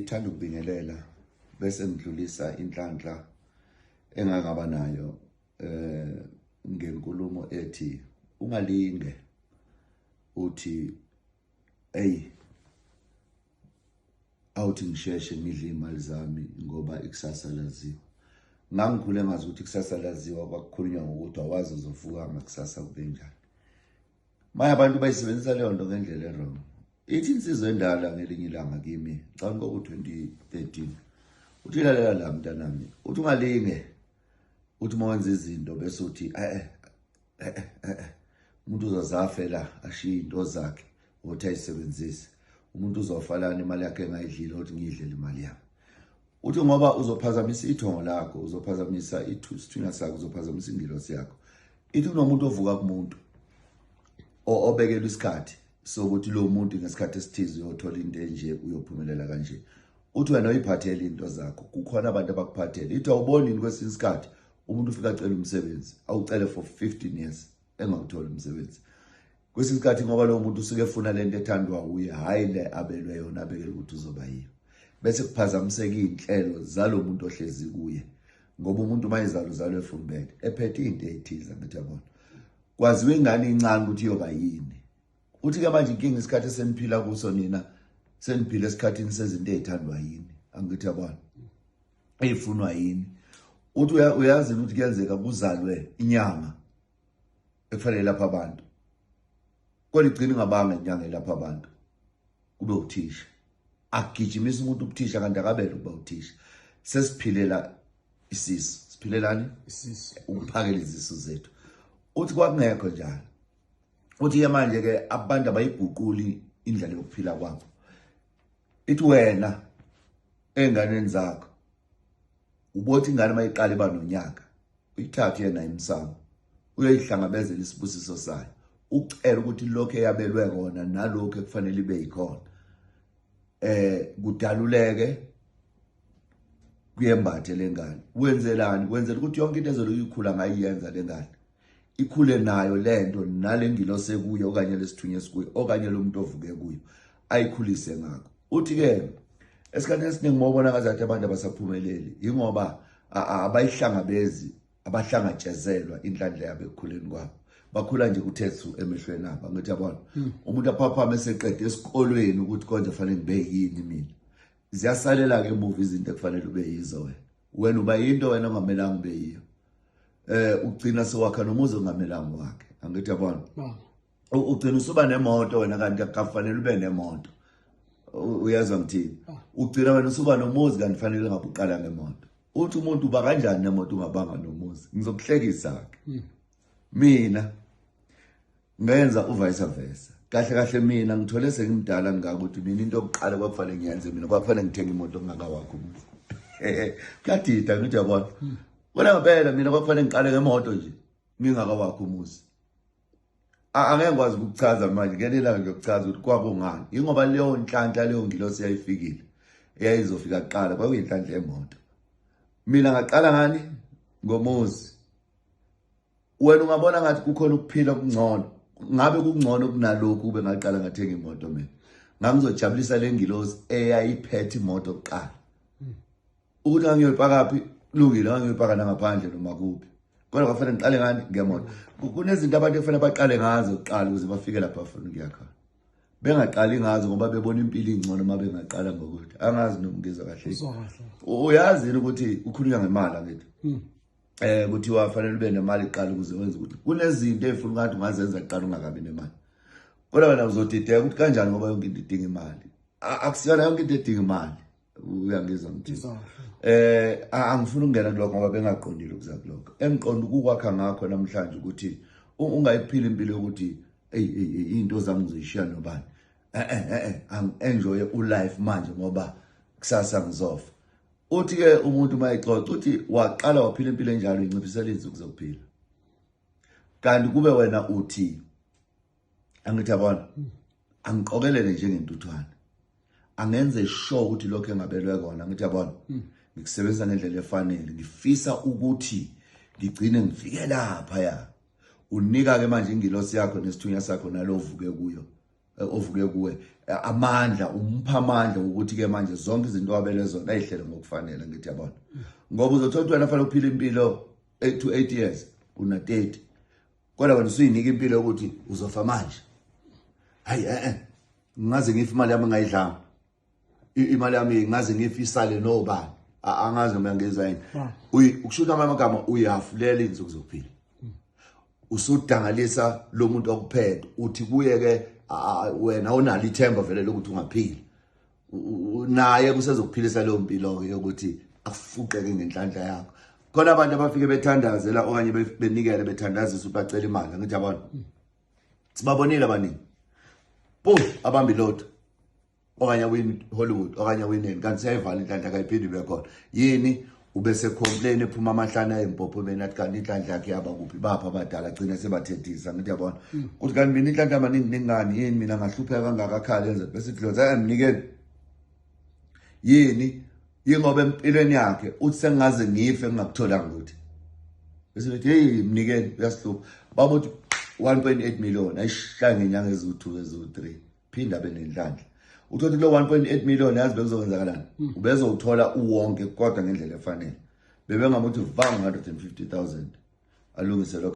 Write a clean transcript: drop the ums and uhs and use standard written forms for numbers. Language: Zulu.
Ngithanda ukubingelela bese ngidlulisa inhlanhla engangaba nayo ngenkulumo ethi ungalinge uthi awuthi ngisheshe ngidle imali zami ngoba ikusasa laziwa. Ngangikhule ngazi ukuthi ikusasa laziwa kwakukhulunywa ngokuthi awazi uzovuka ngakusasa kube njani. Manje abantu bayisebenzisa leyo nto ngendlela errong. Ithi insizwe endala ngelinye ilanga kimi xa ngoku 2013 uthi lalela la mntanami uthi ungalinge uthi mawenza izinto bese uthi umuntu uzozafela ashiye into zakhe uthi ayisebenzise. Umuntu uzofalana imali yakhe engayidlile uthi ngiyidlela imali yami. Uthi ngoba uzophazamisa ithongo lakho, uzophazamisa isithunywa sakho, uzophazamisa ingilosi yakho. Ithi kunomuntu ovuka kumuntu obekelwe isikhathi sokuthi lo muntu ngesikhathi esithize uyothola into enje uyophumelela kanje. Uthi wena uyiphathele into zakho, kukhona abantu abakuphathele. Ithi awuboni kwesinye isikhathi umuntu ufika acela umsebenzi, awucele for 15 years engawuthola umsebenzi. Kwesinye isikhathi ngoba lo muntu usuke efuna lento ethandwa uye, hayi le abelwe yona abekele ukuthi uzoba yiyo. Bese kuphazamiseka inhlelo zalo muntu ohlezi kuye. Ngoba umuntu mayizalo zalo efumbele ephethe into ezithiza ngithi yabona. Kwaziwe ingane incane ukuthi yoba yini. Uthi ke manje inkinga isikhathi eseniphila kuso nina seniphila esikhathini sezinto ezithandwa yini. Angithi yabona. Ezifunwa yini. Uthi uyazi ukuthi kuyenzeka kuzalwe inyanga ekufanele lapha abantu. Kodwa igcina ngabanga inyanga lapha abantu. Kube uthisha. Agijimisa umuntu ubuthisha kanti akabele ukuba uthisha. Sesiphilela isisu. Siphilelani? Isisu. Ukuphakela izisu zethu. Uthi kwakungekho njalo. Uthi manje ke abantu abayiguquli indlela yokuphila kwabo. Ithi wena enganeni zakho ubothi ingane mayiqala ibanonyaka uyithathe yena imsamo uyoyihlangabezela isibusiso sayo ucela ukuthi lokho eyabelwe kona nalokho ekufanele ibe yikhona kudaluleke kuyembathe lengane. Wenzelani? Wenzela ukuthi yonke into ezoyikhula ngayiyenza lengane ikhule nayo lento nalengilosi kuyo okanye lesithunywa esikuyo okanye lo muntu ovuke kuyo ayikhulise ngakho. Uthi ke esikhathini esiningi mawubona ngazathi abantu abasaphumeleli ingoba abayihlangabezi abahlangatshezelwa inhlanhla yabo ekukhuleni kwabo. Bakhula nje kuthethu emehlweni abo. Ngithi yabona umuntu aphaphama eseqede esikolweni ukuthi konje fanele ngibe yini mina. Ziyasalela ke emuva izinto ekufanele ube yizo wena. Wena uba yinto wena ongamelanga ube yiyo. Ugcina sewakha nomuzi ongamelanga wakhe. Angithi yabona. Ugcina usuba nemoto wena kanti akufanele ube nemoto. Uyazwa ngithini? Ugcina wena usuba nomuzi kanti fanele ngabe uqala ngemoto. Uthi umuntu uba kanjani nemoto ungabanga nomuzi? Ngizokuhlekisa ke. Mina ngenza vice versa. Kahle mina ngithole sengimdala ngakuthi mina into yokuqala kwakufanele ngiyenze mina kwakufanele ngithenge imoto ongakawakho umuzi. Kuyadida ngithi yabona. Wena ngempela mina kwakufanele ngiqale ngemoto nje ngingakawakho umuzi. Angeke ngikwazi ukuchaza manje ngenela ngiyokuchaza ukuthi kwakungani. Ingoba leyo nhlanhla leyo ngilosi yayifikile. Eyayizofika kuqala kwakuyinhlanhla yemoto. Mina ngaqala ngani? Ngomuzi. Wena ungabona ngathi kukhona ukuphila okungcono. Ngabe kungcono kunalokho ube ngaqala ngathenga imoto mina. Ngangizojabulisa lengilosi eyayiphethe imoto kuqala. Ukuthi ngiyoyipakaphi kulungile ngiyoyipaka ngaphandle noma kuphi. Kodwa kufanele ngiqale ngani? Ngemoto. Kunezinto abantu efanele baqale ngazo kuqala ukuze bafike lapha bafuna ukuya khona. Bengaqali ngazo ngoba bebona impilo ingcono uma bengaqala ngokuthi angazi nomngizwa kahle. Uyazi ukuthi ukhulunywa ngemali ngithi. Ukuthi wafanele ube nemali iqala ukuze wenze ukuthi kunezinto ezifuna ngathi ungazenza kuqala ungakabi nemali. Kodwa wena uzodideka ukuthi kanjani ngoba yonke into idinga imali. Akusiyona yonke into edinga imali. Uyangizwa ngithi. Angifuni ukungena kulokho ngoba bengaqondile ukuza kulokho. Engiqonda ukukwakha ngakho namhlanje ukuthi ungayiphila impilo yokuthi into zami ngizishiya nobani. Enjoy ulife manje ngoba kusasa ngizofa. Uthi ke umuntu mayixoxa uthi waqala waphila impilo enjalo inciphisela izinsuku zokuphila. Kanti kube wena uthi angithi yabona angiqokelele njengentuthwana. Angenze sure ukuthi lokho engabelwe kona ngithi yabona ngikusebenzisa ngendlela efanele ngifisa ukuthi ngigcine ngifike lapha ya unika ke manje ingilosi yakho nesithunywa sakho nalovuke kuyo ovuke kuwe amandla, umpha amandla ukuthi ke manje zonke izinto wabele zona ayihlele ngokufanele ngithi yabona. Ngoba uzothola wena fanele uphile impilo 8 to 8 years una 30. Kodwa wena usuyinika impilo yokuthi uzofa manje. Hayi ngaze ngife imali yami ngayidlanga. Imali yami ngaze ngife isale nobani. Angazi noma ngeza yini. Ukushuta amagama uyafulela inzuku zokuphila. Usudangalisa lo muntu okuphethe uthi kuye ke wena unalo ithemba vele lokuthi ungaphili. Naye kusezokuphilisa leyo mpilo ke yokuthi afuqeke ngenhlanhla yakho. Khona abantu abafike bethandazela okanye benikele bethandazisa ubacela imali ngithi yabona. Sibabonile abaningi. Abambi lot. Okanye win Hollywood okanye wineni kanti siyayivala inhlanhla akayiphindi bekhona. Yini ubese complain ephuma amahlana empopho benathi kanti inhlanhla yakhe yaba kuphi bapha abadala agcina sebathethisa ngithi yabona. Kuthi kanti mina inhlanhla amaningi ningani yini mina ngahlupheka kangaka akhala yenza bese idloza emnikeni. Yini ingoba empilweni yakhe uthi sengaze ngife ngingakuthola ukuthi. Bese bethi hey mnikeni uyasihlupha. Babuthi 1.8 million ayishanga inyanga eziwu2 eziwu3 phinda benenhlanhla. Uthothi lo 1.8 million yazi bekuzokwenzakalani ubezothola uwonke kodwa ngendlela efanele bebengamuthi vanga 150,000 alungise lokho.